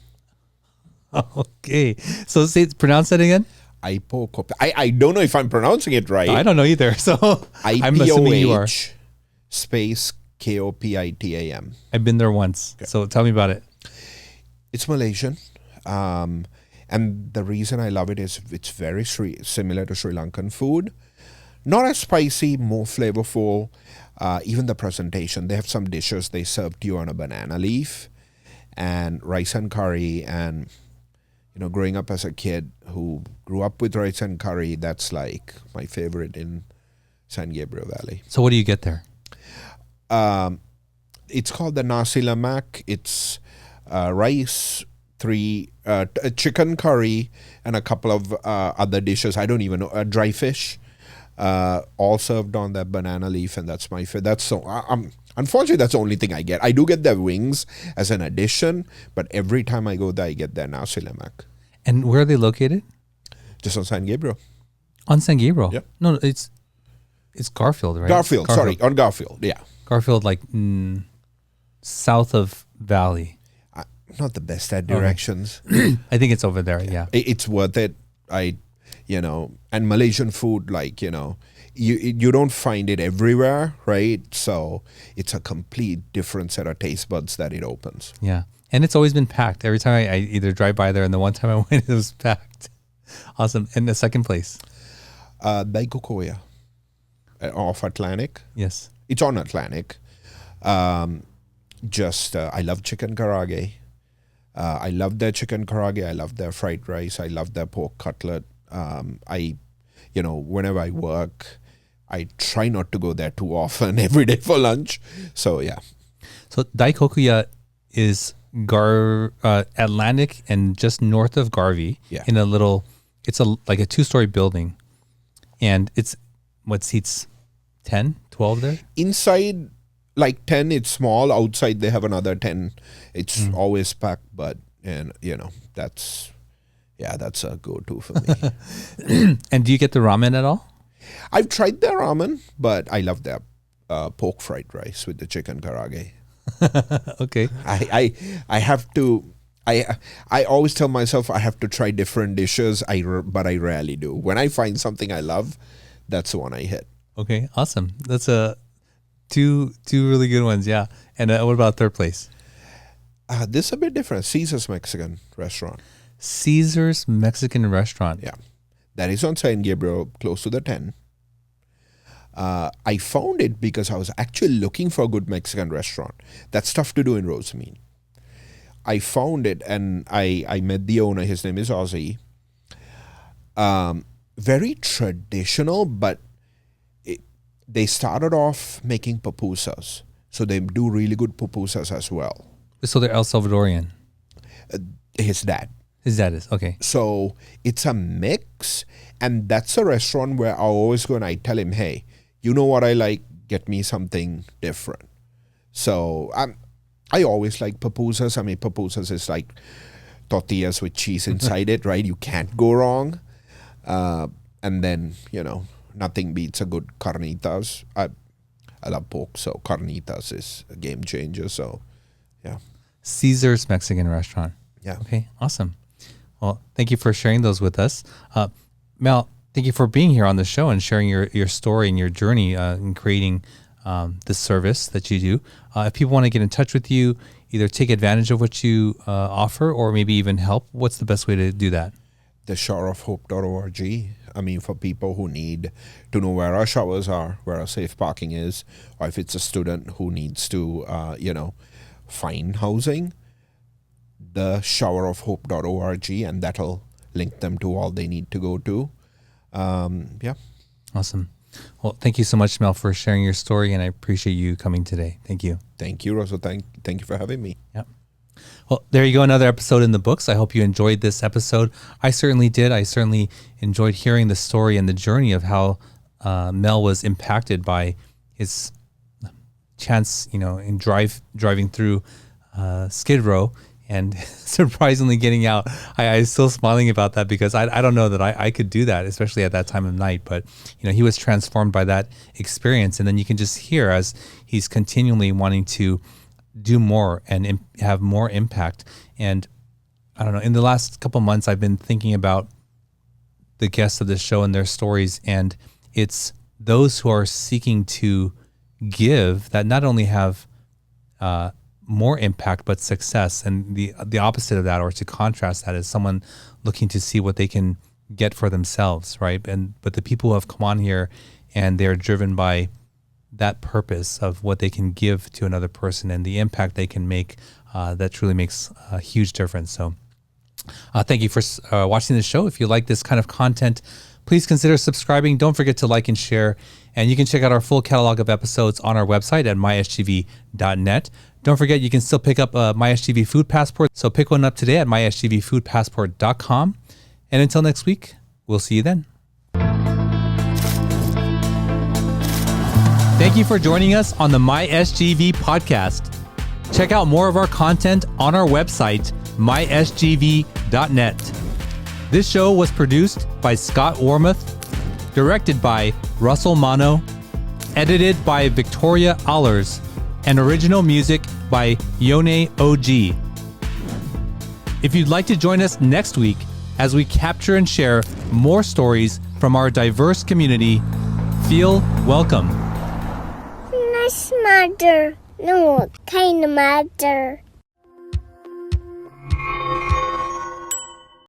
Okay. So pronounce that again. Aipo Kopitam. I don't know if I'm pronouncing it right. I don't know either. So I'm assuming you are. Space Kopitam. I've been there once. Okay. So tell me about it. It's Malaysian. And the reason I love it is it's very similar to Sri Lankan food. Not as spicy, more flavorful. Even the presentation, they have some dishes they serve to you on a banana leaf and rice and curry. And, growing up as a kid who grew up with rice and curry, that's like my favorite in San Gabriel Valley. So what do you get there? It's called the nasi lemak. It's rice, chicken curry, and a couple of other dishes. I don't even know. Dry fish, all served on that banana leaf, and that's my favorite. Unfortunately, that's the only thing I get. I do get their wings as an addition, but every time I go there, I get their nasi lemak. And where are they located? Just on San Gabriel. On San Gabriel? Yep. No, it's Garfield, right? Garfield, sorry, on Garfield, yeah. Garfield, like south of Valley. Not the best at directions. Okay. I think it's over there, yeah. It's worth it. And Malaysian food, you don't find it everywhere, right? So it's a complete different set of taste buds that it opens. Yeah. And it's always been packed. Every time I either drive by there, and the one time I went, it was packed. Awesome. And the second place? Daikokoya. off Atlantic. Yes. It's on Atlantic. I love chicken karaage. I love their chicken karaage. I love their fried rice. I love their pork cutlet. Whenever I work, I try not to go there too often every day for lunch. So, yeah. So, Daikokuya is Atlantic and just north of Garvey in a little, it's like a 2-story building. And it's, what seats 10, 12 there? Inside, like 10, it's small. Outside, they have another 10. It's always packed, but, that's a go-to for me. And do you get the ramen at all? I've tried their ramen, but I love their pork fried rice with the chicken karaage. Okay. I have to. I always tell myself I have to try different dishes. But I rarely do. When I find something I love, that's the one I hit. Okay, awesome. That's two really good ones. Yeah. And what about third place? This is a bit different. Caesar's Mexican restaurant. Caesar's Mexican restaurant. Yeah, that is on San Gabriel, close to the 10. I found it because I was actually looking for a good Mexican restaurant. That's tough to do in Rosamine. I found it and I met the owner. His name is Ozzy. Very traditional, but they started off making pupusas. So they do really good pupusas as well. So they're El Salvadorian? His dad. His dad is, okay. So it's a mix, and that's a restaurant where I always go and I tell him, hey, you know what I like? Get me something different. So I always like pupusas. I mean, pupusas is like tortillas with cheese inside it, right? You can't go wrong. And then, nothing beats a good carnitas. I love pork, so carnitas is a game changer. So, yeah. Caesar's Mexican restaurant. Yeah. Okay, awesome. Well, thank you for sharing those with us. Mel, thank you for being here on the show and sharing your story and your journey in creating the service that you do. If people want to get in touch with you, either take advantage of what you offer or maybe even help, what's the best way to do that? The showerofhope.org. I mean, for people who need to know where our showers are, where our safe parking is, or if it's a student who needs to, find housing, the showerofhope.org, and that'll link them to all they need to go to. Yeah. Awesome. Well, thank you so much, Mel, for sharing your story, and I appreciate you coming today. Thank you. Thank you, Russell. Thank you for having me. Yep. Well, there you go, another episode in the books. I hope you enjoyed this episode. I certainly did. I certainly enjoyed hearing the story and the journey of how Mel was impacted by his chance, in driving through Skid Row and surprisingly getting out. I'm still smiling about that because I don't know that I could do that, especially at that time of night. But, he was transformed by that experience. And then you can just hear as he's continually wanting to do more and have more impact. And I don't know, in the last couple of months, I've been thinking about the guests of this show and their stories. And it's those who are seeking to give that not only have more impact, but success. And the opposite of that, or to contrast that, is someone looking to see what they can get for themselves, right? But the people who have come on here and they're driven by that purpose of what they can give to another person and the impact they can make, that truly makes a huge difference. So thank you for watching the show. If you like this kind of content, please consider subscribing. Don't forget to like and share. And you can check out our full catalog of episodes on our website at mysgv.net. Don't forget, you can still pick up a MySGV Food Passport. So pick one up today at mysgvfoodpassport.com. And until next week, we'll see you then. Thank you for joining us on the MySGV podcast. Check out more of our content on our website, mysgv.net. This show was produced by Scott Wormuth, directed by Russell Mano, edited by Victoria Allers, and original music by Yone OG. If you'd like to join us next week as we capture and share more stories from our diverse community, feel welcome. Nice matter. No kind of matter.